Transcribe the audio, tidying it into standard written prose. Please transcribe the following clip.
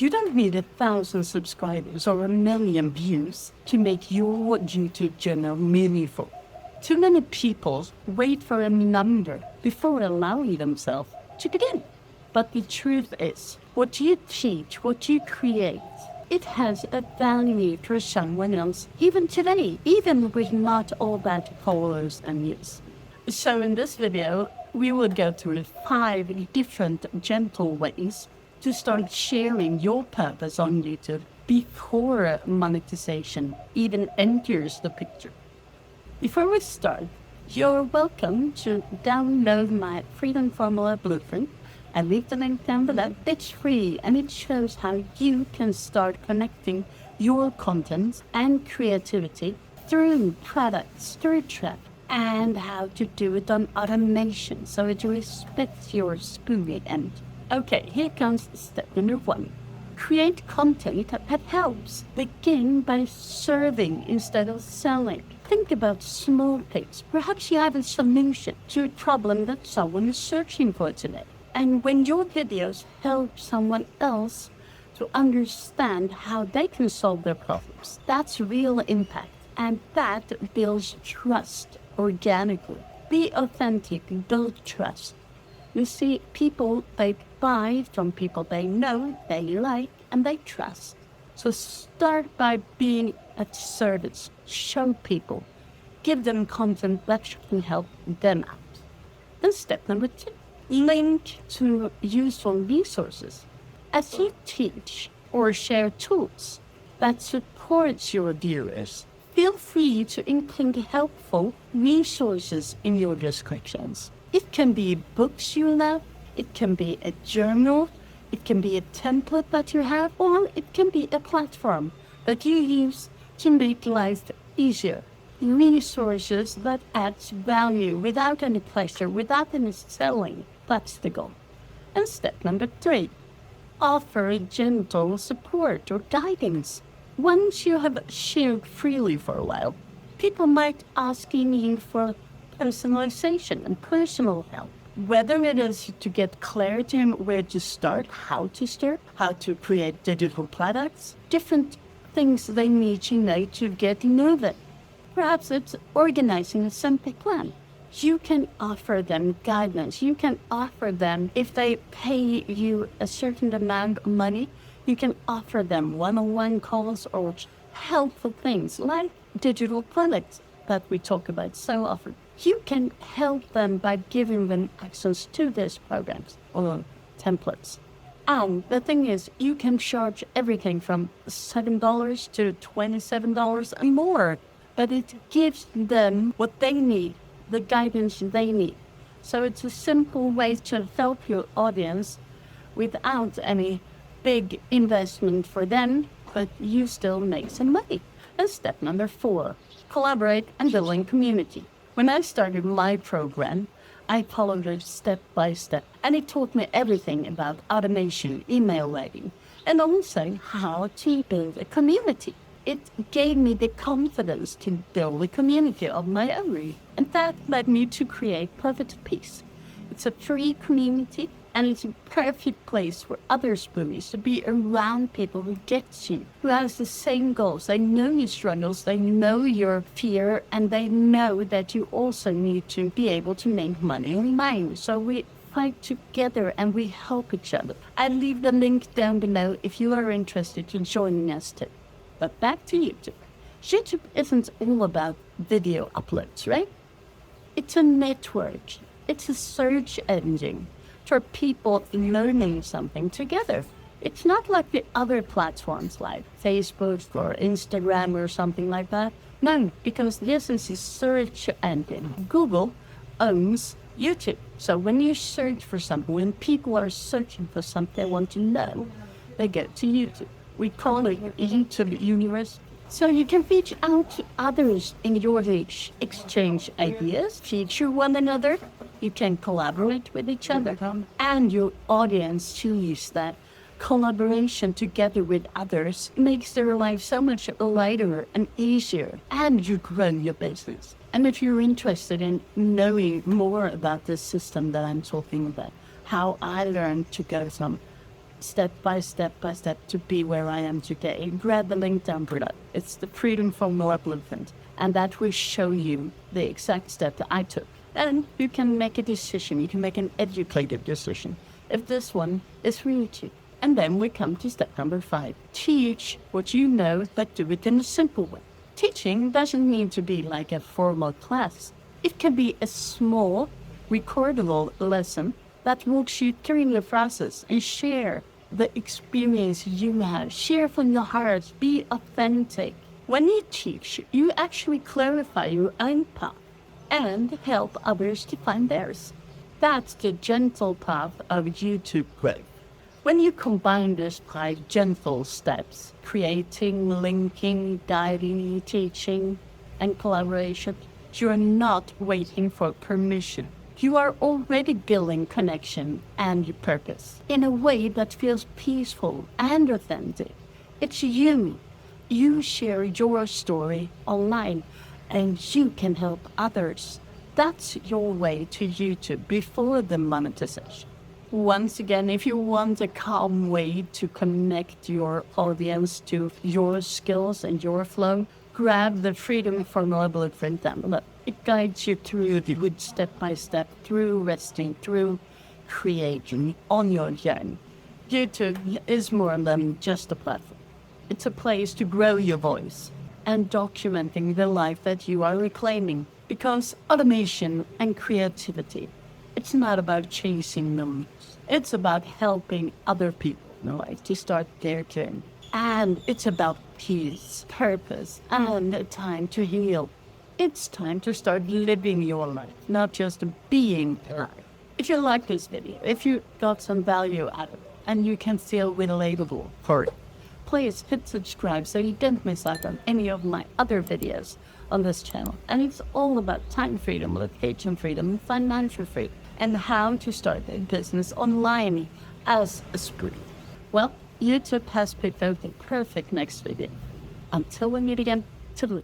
You don't need 1,000 subscribers or 1,000,000 views to make your YouTube channel meaningful. Too many people wait for a number before allowing themselves to begin. But the truth is, what you teach, what you create, it has a value for someone else, even today, even with not all that followers and views. So in this video, we will go through 5 different gentle ways to start sharing your purpose on YouTube before monetization even enters the picture. Before we start, you're welcome to download my Freedom Formula Blueprint. I leave the link down below. It's free and it shows how you can start connecting your content and creativity through products, through traffic, and how to do it on automation so it respects your Spoonie end. Okay, here comes step number 1. Create content that helps. Begin by serving instead of selling. Think about small things. Perhaps you have a solution to a problem that someone is searching for today. And when your videos help someone else to understand how they can solve their problems, that's real impact. And that builds trust organically. Be authentic, build trust. You see, people, they buy from people they know, they like, and they trust. So start by being at service. Show people. Give them content that can help them out. Then step number 2. Link to useful resources. As you teach or share tools that support your viewers, feel free to include helpful resources in your descriptions. It can be books you love, it can be a journal, it can be a template that you have, or it can be a platform that you use to make life easier. Resources that adds value without any pressure, without any selling. That's the goal. And step number 3, offer gentle support or guidance. Once you have shared freely for a while, people might asking you for personalization and personal help. Whether it is to get clarity on where to start, how to create digital products, different things they need to know to get moving. Perhaps it's organizing a simple plan. You can offer them guidance. You can offer them, if they pay you a certain amount of money, you can offer them one-on-one calls or helpful things like digital products that we talk about so often. You can help them by giving them access to these programs or templates. And the thing is, you can charge everything from $7 to $27 and more, but it gives them what they need, the guidance they need. So it's a simple way to help your audience without any big investment for them, but you still make some money. And step number 4, collaborate and build a community. When I started my program, I followed it step by step, and it taught me everything about automation, email writing, and also how to build a community. It gave me the confidence to build a community of my own, and that led me to create Perfect Peace. It's a free community, and it's a perfect place for other Spoonies to be around people who get you, who has the same goals. They know your struggles, they know your fear, and they know that you also need to be able to make money online. So we fight together and we help each other. I'll leave the link down below if you are interested in joining us too. But back to YouTube. YouTube isn't all about video uploads, right? It's a network. It's a search engine for people learning something together. It's not like the other platforms like Facebook or Instagram or something like that. No, because this is a search engine. Google owns YouTube. So when you search for something, when people are searching for something they want to know, they go to YouTube. We call it YouTube Universe. So you can reach out to others in your reach, exchange ideas, feature one another. You can collaborate with each other, and your audience sees that collaboration together with others makes their life so much lighter and easier, and you grow your business. And if you're interested in knowing more about this system that I'm talking about, how I learned to go from step by step by step to be where I am today. Grab the link down below. It's the Freedom Formula Blueprint, and that will show you the exact step that I took. And you can make a decision. You can make an educated decision if this one is for you too. And then we come to step number 5. Teach what you know, but do it in a simple way. Teaching doesn't need to be like a formal class. It can be a small, recordable lesson that walks you through the process and share the experience you have. Share from your heart. Be authentic. When you teach, you actually clarify your own path and help others to find theirs. That's the gentle path of YouTube growth. When you combine this 5 gentle steps, creating, linking, guiding, teaching, and collaboration, you're not waiting for permission. You are already building connection and purpose in a way that feels peaceful and authentic. It's you. You share your story online, and you can help others. That's your way to YouTube before the monetization. Once again, if you want a calm way to connect your audience to your skills and your flow, grab the Freedom Formula Blueprint down below. It guides you through the good step by step, through resting, through creating on your journey. YouTube is more than just a platform. It's a place to grow your voice and documenting the life that you are reclaiming. Because automation and creativity, it's not about chasing numbers. It's about helping other people to start their journey. And it's about peace, purpose, and a time to heal. It's time to start living your life, not just being alive. If you like this video, if you got some value out of it, and you can feel relatable for it, please hit subscribe so you don't miss out on any of my other videos on this channel. And it's all about time freedom, location freedom, financial freedom, and how to start a business online as a Spoonie. Well, YouTube has picked out the perfect next video. Until we meet again, toodaloo.